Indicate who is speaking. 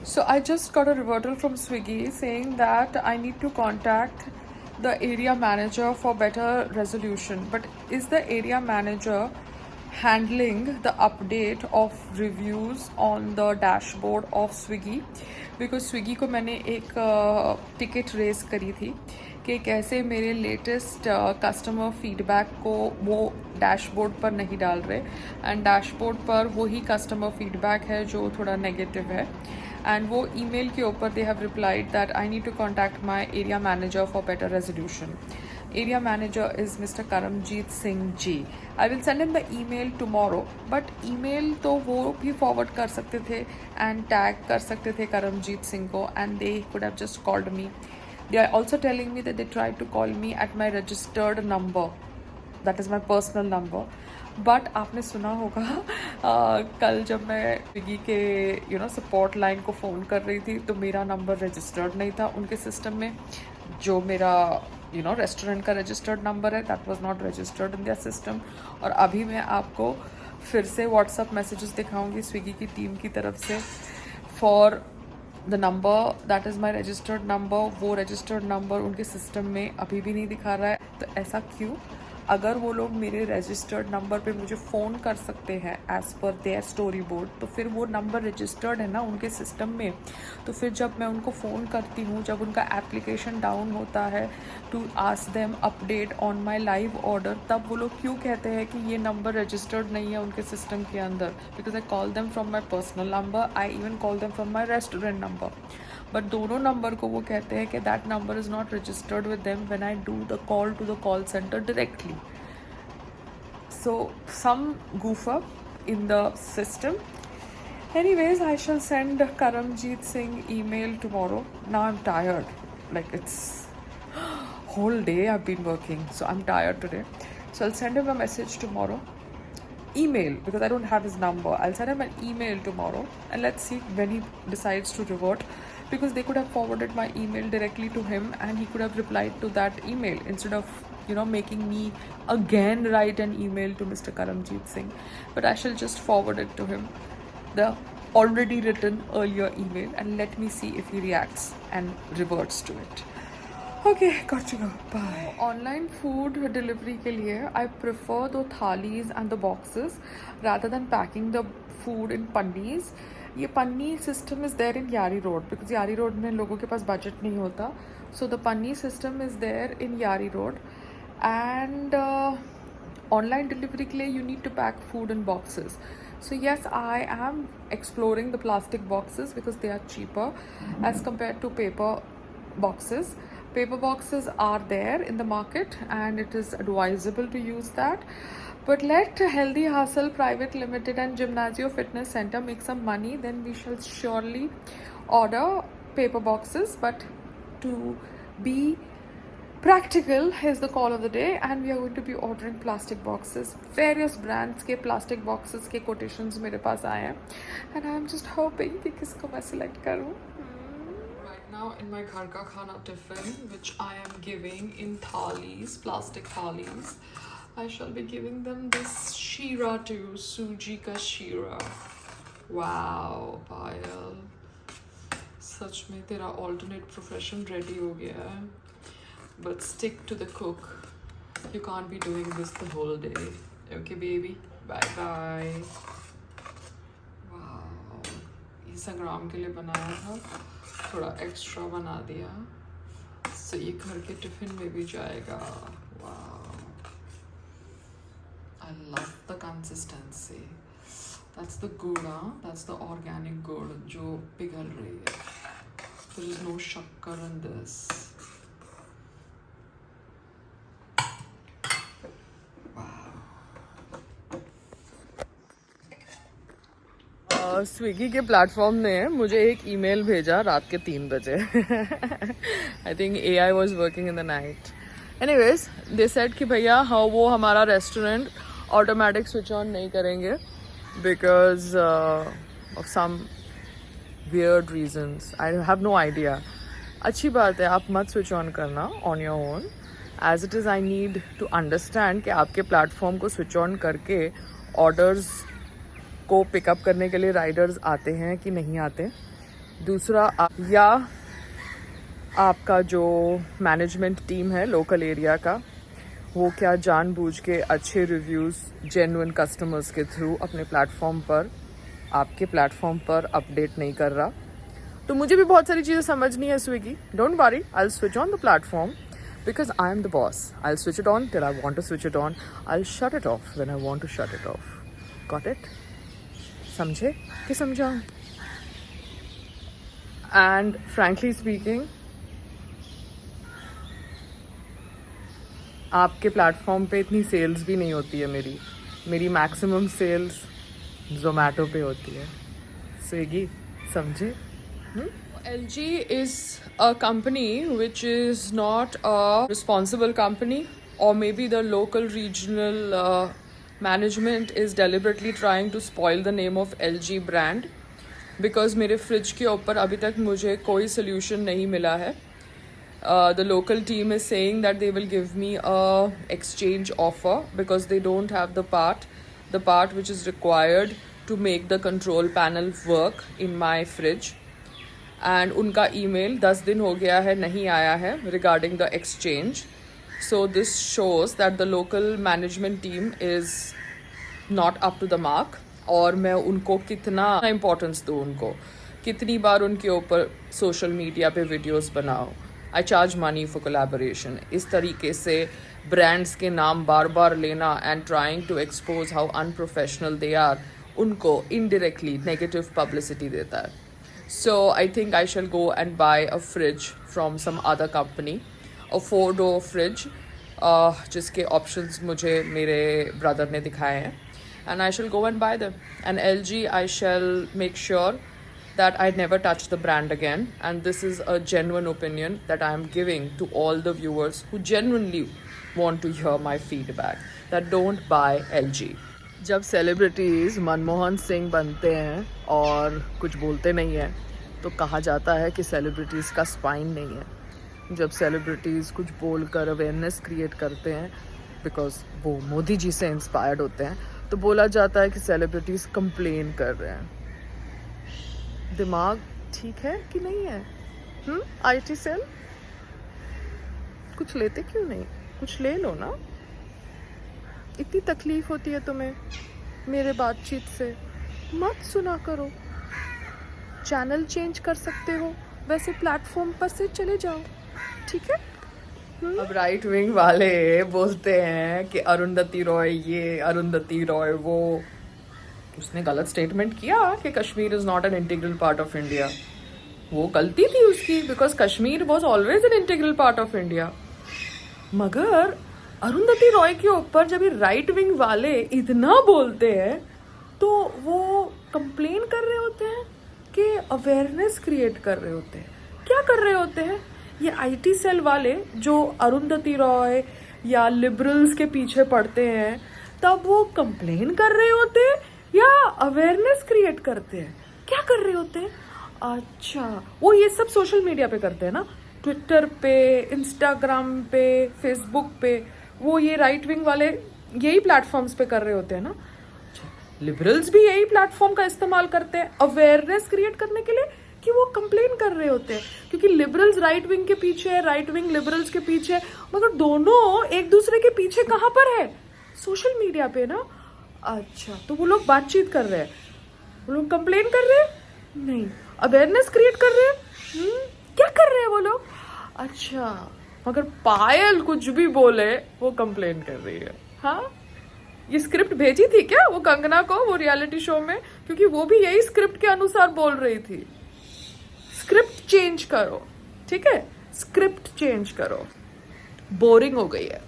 Speaker 1: So I just got a revertal from Swiggy saying that I need to contact the area manager for better resolution. But is the area manager handling the update of reviews on the dashboard of Swiggy? Because Swiggy को मैंने एक ticket raise करी थी कि कैसे मेरे latest customer feedback को वो डैशबोर्ड पर नहीं डाल रहे, एंड डैशबोर्ड पर वही कस्टमर फीडबैक है जो थोड़ा नेगेटिव है. एंड वो ईमेल के ऊपर they have replied that I need to contact my area manager for better resolution. Area manager is mister Karamjit Singh ji. I will send in the email tomorrow, but email तो वो भी फॉरवर्ड कर सकते थे एंड टैग कर सकते थे करमजीत सिंह को, and they could have just called me. They are also telling me that they tried to call me at my registered number, that is my personal number. But आपने सुना होगा कल जब मैं स्विगी के सपोर्ट लाइन को phone कर रही थी तो मेरा नंबर रजिस्टर्ड नहीं था उनके सिस्टम में. जो मेरा रेस्टोरेंट का रजिस्टर्ड नंबर है that was not registered in their system. और अभी मैं आपको फिर से व्हाट्सअप मैसेजेस दिखाऊंगी स्विगी की टीम की तरफ से for the number that is my registered number. वो रजिस्टर्ड नंबर उनके सिस्टम में अभी भी नहीं दिखा रहा है. तो ऐसा क्यों? अगर वो लोग मेरे रजिस्टर्ड नंबर पे मुझे फ़ोन कर सकते हैं as per their story board, तो फिर वो नंबर रजिस्टर्ड है ना उनके सिस्टम में. तो फिर जब मैं उनको फ़ोन करती हूँ, जब उनका एप्लीकेशन डाउन होता है to ask them update on my live order, तब वो लोग क्यों कहते हैं कि ये नंबर रजिस्टर्ड नहीं है उनके सिस्टम के अंदर? Because I call them from my personal number, I even call them from my restaurant number. But दोनों नंबर को वो कहते हैं कि that number is not registered with them when I do the call to the call center directly. So some goof up in the system. Anyways, I shall send Karamjeet Singh email tomorrow. Now I'm tired. Like it's whole day I've been working, so I'm tired today. So I'll send him a message tomorrow. Email, because I don't have his number. I'll send him an email tomorrow and let's see when he decides to revert, because they could have forwarded my email directly to him and he could have replied to that email instead of making me again write an email to Mr. Karamjeet Singh. But I shall just forward it to him, the already written earlier email, and let me see if he reacts and reverts to it. Okay, got to go. Bye. Online food delivery के लिए I prefer the thalis and the boxes rather than packing the food in pannis. ये पन्नी system is there in Yari road, because यारी road में लोगों के पास budget नहीं होता. So the panni system is there in Yari Road. And online delivery के लिए you need to pack food in boxes. So yes, I am exploring the plastic boxes because they are cheaper as compared to paper boxes. Paper boxes are there in the market and it is advisable to use that. But let Healthy Hustle Private Limited and Gymnasio Fitness Center make some money, then we shall surely order paper boxes. But to be practical is the call of the day, and we are going to be ordering plastic boxes. Various brands के plastic boxes के quotations मेरे पास आए हैं, and I am just hoping कि किसको मैं select करूँ. Right now in my घर का खाना tiffin, which I am giving in thalis, plastic thalis, I shall be giving them this sheera too, suji ka sheera. Wow, Payal, सच में तेरा alternate profession ready हो गया है. But stick to the cook. You can't be doing this the whole day. Okay, baby? Bye-bye. Wow. ये संग्राम के लिए बनाया था. थोड़ा एक्स्ट्रा बना दिया. So ये घर के टिफिन में भी जाएगा. Wow. I love the consistency. That's the gouda. That's the organic gouda जो पिघल रही है. There is no shakkar in this. Swiggy के प्लेटफॉर्म ने मुझे एक ईमेल भेजा रात के 3 बजे. I think AI was working in the night. Anyways they said कि भैया हाँ वो हमारा रेस्टोरेंट ऑटोमेटिक स्विच ऑन नहीं करेंगे because of some weird reasons. I have no idea. अच्छी बात है, आप मत स्विच ऑन करना on your own. As it is I need to understand कि आपके प्लेटफॉर्म को स्विच ऑन करके ऑर्डर्स को पिकअप करने के लिए राइडर्स आते हैं कि नहीं आते. दूसरा या आपका जो मैनेजमेंट टीम है लोकल एरिया का, वो क्या जानबूझ के अच्छे रिव्यूज़ जेन्युइन कस्टमर्स के थ्रू अपने प्लेटफॉर्म पर, आपके प्लेटफॉर्म पर अपडेट नहीं कर रहा। तो मुझे भी बहुत सारी चीज़ें समझनी है Swiggy. Don't worry, I will switch on the platform because I am the boss. I'll switch it on till I want to switch it on. I'll shut it off when I want to shut it off. Got it? समझे कि समझा? And frankly speaking, आपके platform पे इतनी sales भी नहीं होती है मेरी मैक्सिमम सेल्स जोमेटो पे होती है। स्विगी, समझे? LG is a company which is not a responsible company, or maybe the local regional management is deliberately trying to spoil the name of LG brand, because मेरे फ्रिज के ऊपर अभी तक मुझे कोई solution नहीं मिला है। The local team is saying that they will give me a exchange offer because they don't have the part which is required to make the control panel work in my fridge. And उनका email 10 दिन हो गया है, नहीं आया है regarding the exchange. So this shows that the local management team is not up to the mark. और मैं उनको कितना इम्पोर्टेंस दूँ, उनको कितनी बार उनके ऊपर सोशल मीडिया पे वीडियोस बनाओ। I charge money for collaboration. इस तरीके से ब्रांड्स के नाम बार बार लेना and trying to expose how unprofessional they are, उनको इनडायरेक्टली नेगेटिव पब्लिसिटी देता है। So I think I shall go and buy a fridge from some other company, a 4-door fridge, जिसके options मुझे मेरे brother ने दिखाए हैं, and I shall go and buy them. And LG, I shall make sure that I never touch the brand again. And this is a genuine opinion that I am giving to all the viewers who genuinely want to hear my feedback, that don't buy LG. जब celebrities Manmohan Singh बनते हैं और कुछ बोलते नहीं हैं तो कहा जाता है कि सेलिब्रिटीज़ का स्पाइन नहीं है। जब सेलिब्रिटीज़ कुछ बोलकर अवेयरनेस क्रिएट करते हैं बिकॉज वो मोदी जी से इंस्पायर्ड होते हैं, तो बोला जाता है कि सेलिब्रिटीज़ कंप्लेन कर रहे हैं। दिमाग ठीक है कि नहीं है? IT सेल कुछ लेते क्यों नहीं? कुछ ले लो ना। इतनी तकलीफ होती है तुम्हें मेरे बातचीत से, मत सुना करो। चैनल चेंज कर सकते हो, वैसे प्लेटफॉर्म पर से चले जाओ, ठीक है? अब राइट विंग वाले बोलते हैं कि अरुंधति रॉय ये, अरुंधति रॉय वो। उसने गलत स्टेटमेंट किया कि Kashmir is not an integral part of India. वो गलती थी उसकी, because Kashmir was always an integral part of India. मगर अरुंधति रॉय के ऊपर जब ये राइट विंग वाले इतना बोलते हैं तो वो कंप्लेन कर रहे होते हैं कि अवेयरनेस क्रिएट कर रहे होते हैं। क्या कर रहे होते हैं ये IT सेल वाले जो अरुंधति रॉय या लिबरल्स के पीछे पड़ते हैं, तब वो कंप्लेन कर रहे होते हैं या अवेयरनेस क्रिएट करते हैं? क्या कर रहे होते हैं? अच्छा, वो ये सब सोशल मीडिया पे करते हैं ना, ट्विटर पे, इंस्टाग्राम पे, फेसबुक पे। वो ये राइट विंग वाले यही प्लेटफॉर्म्स पे कर रहे होते हैं ना। लिबरल्स भी यही प्लेटफॉर्म का इस्तेमाल करते हैं अवेयरनेस क्रिएट करने के लिए कि वो कंप्लेन कर रहे होते हैं, क्योंकि लिबरल्स राइट विंग के पीछे है, राइट विंग लिबरल्स के पीछे है, मगर दोनों एक दूसरे के पीछे कहाँ पर है? सोशल मीडिया पे ना। अच्छा, तो वो लोग बातचीत कर रहे हैं, वो लोग कंप्लेन कर रहे हैं? नहीं, अवेयरनेस क्रिएट कर रहे हैं। क्या कर रहे हैं वो लोग? अच्छा, मगर पायल कुछ भी बोले वो कंप्लेन कर रही है। हाँ, ये स्क्रिप्ट भेजी थी क्या वो कंगना को वो रियलिटी शो में? क्योंकि वो भी यही स्क्रिप्ट के अनुसार बोल रही थी। स्क्रिप्ट चेंज करो, ठीक है? स्क्रिप्ट चेंज करो। बोरिंग हो गई है।